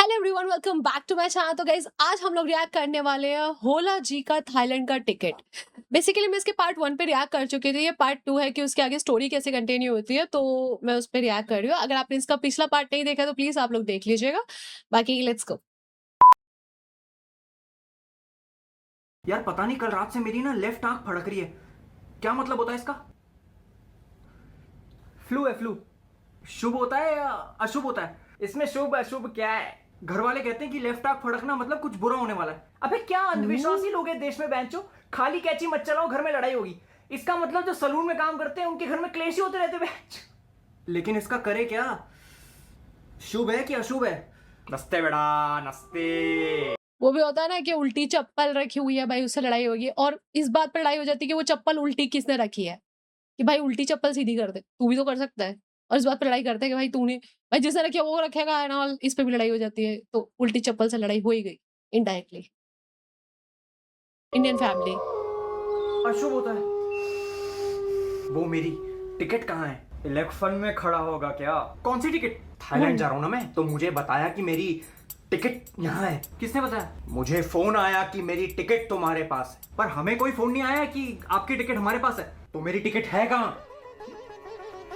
Hello everyone, welcome back to my channel. तो guys आज हम लोग रिएक्ट करने वाले हैं होला जी का थाईलैंड का टिकट। बेसिकली मैं इसके पार्ट 1 पे रिएक्ट कर चुकी थी। ये पार्ट 2 है कि उसके आगे स्टोरी कैसे कंटिन्यू होती है, तो मैं उस पर रिएक्ट कर रही हूँ। अगर आपने इसका पिछला पार्ट नहीं देखा तो प्लीज आप लोग देख लीजिएगा। बाकी लेट्स गो। यार पता नहीं, कल रात से मेरी ना लेफ्ट आंख फड़क रही है। क्या मतलब होता है इसका? फ्लू है, फ्लू। शुभ होता है या अशुभ होता है? इसमें शुभ अशुभ क्या है? घर वाले कहते हैं कि लेफ्ट आंख फड़कना मतलब कुछ बुरा होने वाला है। अबे क्या अंधविश्वासी लोग हैं देश में बेंचो। खाली कैची मत चलाओ, घर में लड़ाई होगी। इसका मतलब जो सलून में काम करते हैं उनके घर में क्लेश ही होते रहते बेंच। लेकिन इसका करे क्या? शुभ है कि अशुभ है? नस्ते बेटा नस्ते। वो भी होता है ना कि उल्टी चप्पल रखी हुई है भाई, उससे लड़ाई होगी। और इस बात पर लड़ाई हो जाती है कि वो चप्पल उल्टी किसने रखी है, कि भाई उल्टी चप्पल सीधी कर दे, तू भी तो कर सकता है। और इस बात पर लड़ाई करते हैं कि भाई तूने, भाई जिसने रखी है वो रखेगा एंड ऑल। इस पे भी लड़ाई हो जाती है। तो उल्टी चप्पल से लड़ाई हो ही गई इनडायरेक्टली। Indian family. अशुभ होता है। वो मेरी टिकट कहाँ है? इलेक्शन में खड़ा होगा क्या? कौन सी टिकट? थाईलैंड जा रहा हूँ ना मैं, तो मुझे बताया कि मेरी टिकट यहाँ है। किसने बताया? मुझे फोन आया कि मेरी टिकट तुम्हारे पास है, पर हमें कोई फोन नहीं आया कि आपकी टिकट हमारे पास है। तो मेरी टिकट है कहाँ?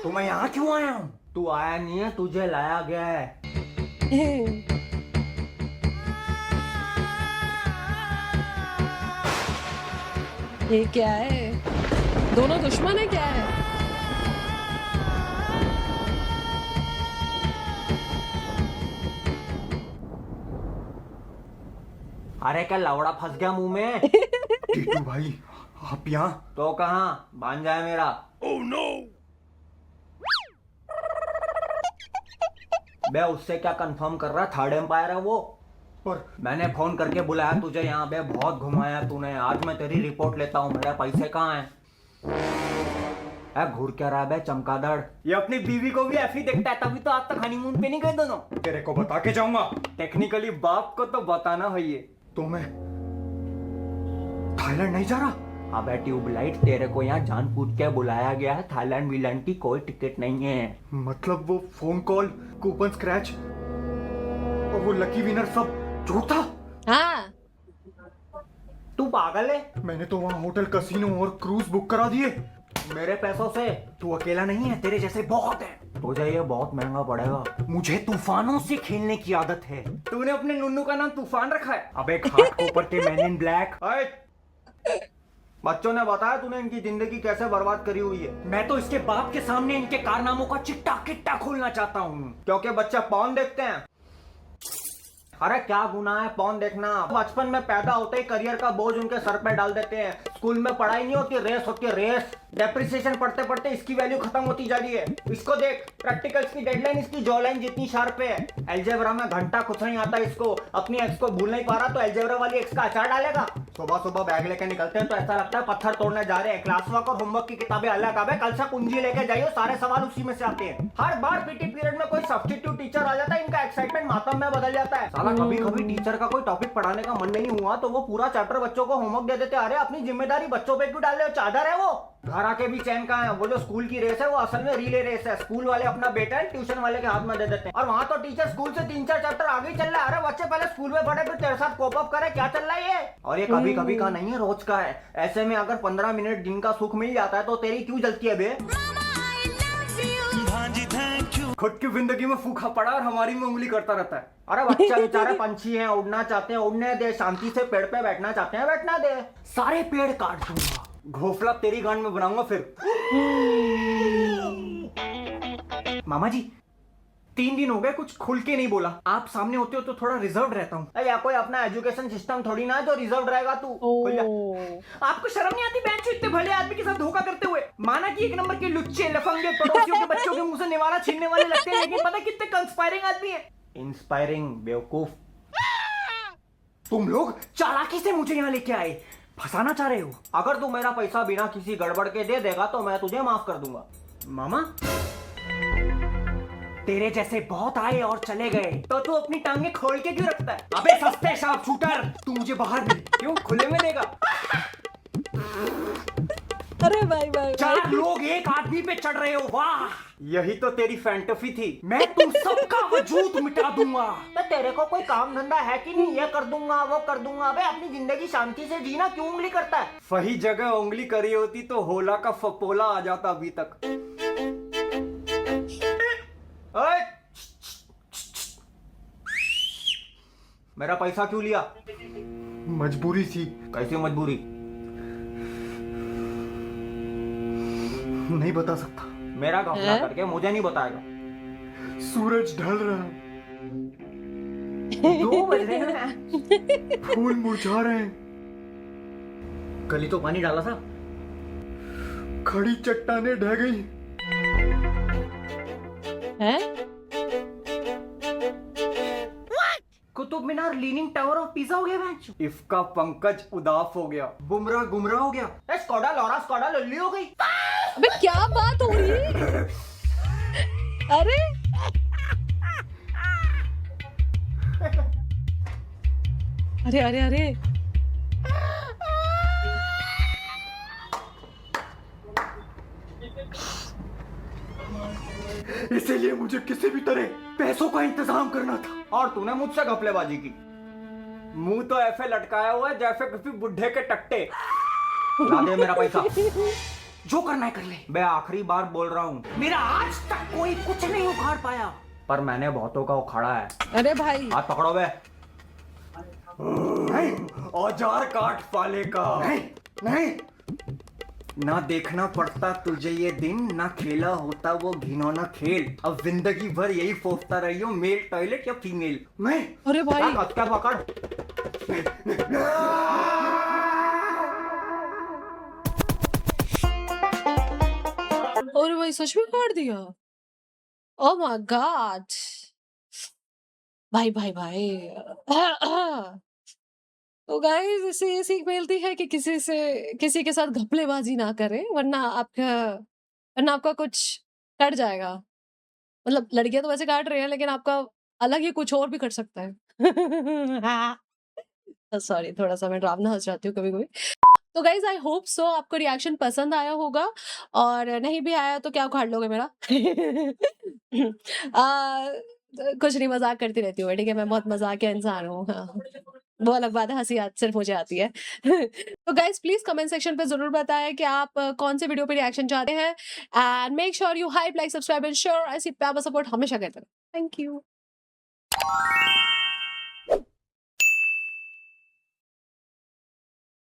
तो मैं यहाँ क्यों आया हूँ? तू आया नहीं है, तुझे लाया गया है। ये क्या है? दोनों दुश्मन है क्या है? अरे क्या लवड़ा फंस गया मुंह में? टीटू भाई आप यहाँ? तो कहाँ बांध जाए मेरा? Oh no. बे उससे क्या कंफर्म कर रहा? थर्ड एम्पायर है वो। पर मैंने फोन करके बुलाया तुझे यहाँ। बे बहुत घुमाया तूने। आज मैं तेरी रिपोर्ट लेता हूँ। मेरे पैसे कहाँ हैं? घूर क्या रहा है बे चमकादड़? ये अपनी बीवी को भी ऐसी देखता है, तभी तो आज तक हनीमून पे नहीं गए दोनों। तेरे को बता के जाऊंगा। टेक्निकली बाप को तो बताना है ये। तो मैं थाईलैंड नहीं जा रहा। अबे ट्यूबलाइट, तेरे को यहाँ जानबूझ के बुलाया गया है। थाईलैंड विलैंड की कोई टिकट नहीं है। मतलब वो फोन कॉल, कूपन स्क्रैच और वो लकी विनर सब झूठ था? हाँ, तू पागल है? मैंने तो वहाँ होटल, कसिनो और क्रूज बुक करा दिए मेरे पैसों से। तू अकेला नहीं है, तेरे जैसे बहुत है। तुझे ये बहुत महंगा पड़ेगा। मुझे तूफानों से खेलने की आदत है। तूने अपने नुन्नू का नाम तूफान रखा है? अबे घाट कोपर के मैन इन ब्लैक। बच्चों ने बताया तूने इनकी जिंदगी कैसे बर्बाद करी हुई है। मैं तो इसके बाप के सामने इनके कारनामों का चिट्टा किट्टा खोलना चाहता हूँ, क्योंकि बच्चे पॉर्न देखते हैं। अरे क्या गुनाह है पॉर्न देखना? बचपन में पैदा होते ही करियर का बोझ उनके सर पे डाल देते हैं। स्कूल में पढ़ाई नहीं होती, रेस होती है रेस। डेप्रिसिएशन पढ़ते पढ़ते इसकी वैल्यू खत्म होती जा रही है। इसको देख, प्रैक्टिकल्स की डेडलाइन इसकी जॉ लाइन जितनी शार्प है। अलजेब्रा में घंटा कुछ नहीं आता इसको। अपनी एक्स को भूल नहीं पा रहा तो अलजेब्रा वाली एक्स का अचार डालेगा। सुबह सुबह बैग लेके निकलते हैं तो ऐसा लगता है पत्थर तोड़ने जा रहे हैं। क्लास वर्क और होमवर्क की किताबें अलग आवे, कल से कुंजी लेके जाइए, सारे सवाल उसी में से आते हैं। हर बार पीटी पीरियड में कोई सब्स्टिट्यूट टीचर आ जाता है, इनका एक्साइटमेंट मातम में बदल जाता है। साला कभी कभी टीचर का कोई टॉपिक पढ़ाने का मन नहीं हुआ तो वो पूरा चैप्टर बच्चों को होमवर्क दे देते। अरे अपनी जिम्मेदारी बच्चों पे क्यों डाल रहे हो? चादर है वो। घर आके भी चैन कहाँ है? वो जो स्कूल की रेस है वो असल में रिले रेस है। स्कूल वाले अपना बेटा ट्यूशन वाले के हाथ में दे देते हैं, और वहाँ तो टीचर स्कूल से 3-4 चैप्टर आगे चल रहा है। अरे बच्चे पहले स्कूल में पढ़े फिर तेरे साथ कोप अप करे, क्या चल रहा है ये? और ये कभी कभी का नहीं है, रोज का है। ऐसे में अगर 15 मिनट दिन का सुख मिल जाता है तो तेरी क्यों जलती है बे? खुद की जिंदगी में फूखा पड़ा और हमारी में उंगली करता रहता है। अरे बच्चा बेचारे पंछी हैं, उड़ना चाहते हैं उड़ने दे, शांति से पेड़ पे बैठना चाहते हैं बैठना दे। सारे पेड़ काट दूंगा, घोफला तेरी गांड में बनाऊंगा फिर। मामा जी 3 दिन हो गए कुछ खुल के नहीं बोला। आप सामने होते हो तो थोड़ा रिजर्व रहता हूँ। या कोई अपना एजुकेशन सिस्टम थोड़ी ना जो रिजर्व रहेगा तू। आपको शर्म नहीं आती बेंचो इतने भले आदमी के साथ धोखा करते हुए? माना कि 1 नंबर के लुच्चे लफंगे पड़ोसियों के बच्चों के मुंह से निवाला छीनने वाले लगते हैं, लेकिन पता कितने कंस्पायरिंग आदमी है। इंस्पायरिंग बेवकूफ। तुम लोग चालाकी से मुझे यहाँ लेके आए, फंसाना चाह रहे हो। अगर तू मेरा पैसा बिना किसी गड़बड़ के दे देगा तो मैं तुझे माफ कर दूंगा। मामा तेरे जैसे बहुत आए और चले गए, तो तू अपनी टांगे खोल के क्यों रखता है? अबे सस्ते शार्प शूटर, तू मुझे बाहर मिल, क्यों खुले में देगा? अरे भाई भाई 4 लोग एक आदमी पे चढ़ रहे हो, वाह। यही तो तेरी फैंटेसी थी। मैं तुम सबका वजूद मिटा दूंगा। तो तेरे को कोई काम धंधा है कि नहीं? ये कर दूंगा वो कर दूंगा। बे अपनी जिंदगी शांति से जीना, क्यों उंगली करता है? सही जगह उंगली करी होती तो होला का फपोला आ जाता अभी तक। ओए! मेरा पैसा क्यों लिया? मजबूरी थी। कैसे मजबूरी? नहीं बता सकता। मेरा घपला हैं? करके मुझे नहीं बताएगा। सूरज ढल रहा है, 2 बज रहे हैं, फूल मुरझा रहे हैं। कल ही तो पानी डाला था। खड़ी चट्टाने ढह गई। हैं? Qutub Minar leaning tower of pizza हो गया बेंच। इसका पंकज उदास हो गया, बुमराह गुमराह हो गया। स्कॉडा लॉरा स्कॉडा लल्ली हो गई। अबे क्या बात हो रही है? अरे अरे अरे अरे इसीलिए मुझे किसी भी तरह पैसों का इंतजाम करना था। और तूने मुझसे घपलेबाजी की। मुंह तो ऐसे लटकाया हुआ है जैसे किसी बुढ़े के टट्टे। ला दे मेरा पैसा। जो करना है कर ले। मैं आखिरी बार बोल रहा हूँ, मेरा आज तक कोई कुछ नहीं उखाड़ पाया, पर मैंने बहुतों का उखाड़ा है। अरे भाई हाथ पकड़ो बे। नहीं, औजार काट पाले का। नहीं, नहीं। ना देखना पड़ता तुझे ये दिन, ना खेला होता वो घिनौना खेल। अब जिंदगी भर यही सोचता रही हो, मेल टॉयलेट या फीमेल। मैं अरे भाई क्या पकड़। अरे भाई सच में काट दिया। Oh my God. भाई भाई भाई तो गाइस इससे ये सीख मिलती है कि किसी के साथ घपलेबाजी ना करें, वरना आपका कुछ कट जाएगा। मतलब लड़कियां तो वैसे काट रही हैं, लेकिन आपका अलग ही कुछ और भी कट सकता है। सॉरी, थोड़ा सा मैं डरावना हंस जाती हूँ कभी कभी। तो गाइज आई होप सो आपको रिएक्शन पसंद आया होगा, और नहीं भी आया तो क्या उखाड़ लोगे मेरा। कुछ नहीं, मजाक करती रहती हूँ, ठीक है, मैं बहुत मजाकिया इंसान हूँ। हाँ, वो अलग बात है, हंसी सिर्फ मुझे आती है। तो गाइज प्लीज कमेंट सेक्शन पे जरूर बताएं कि आप कौन से वीडियो पे रिएक्शन चाहते हैं, and make sure you hype, like, subscribe and share. ऐसी प्यार सपोर्ट हमेशा करते रहें। Thank you.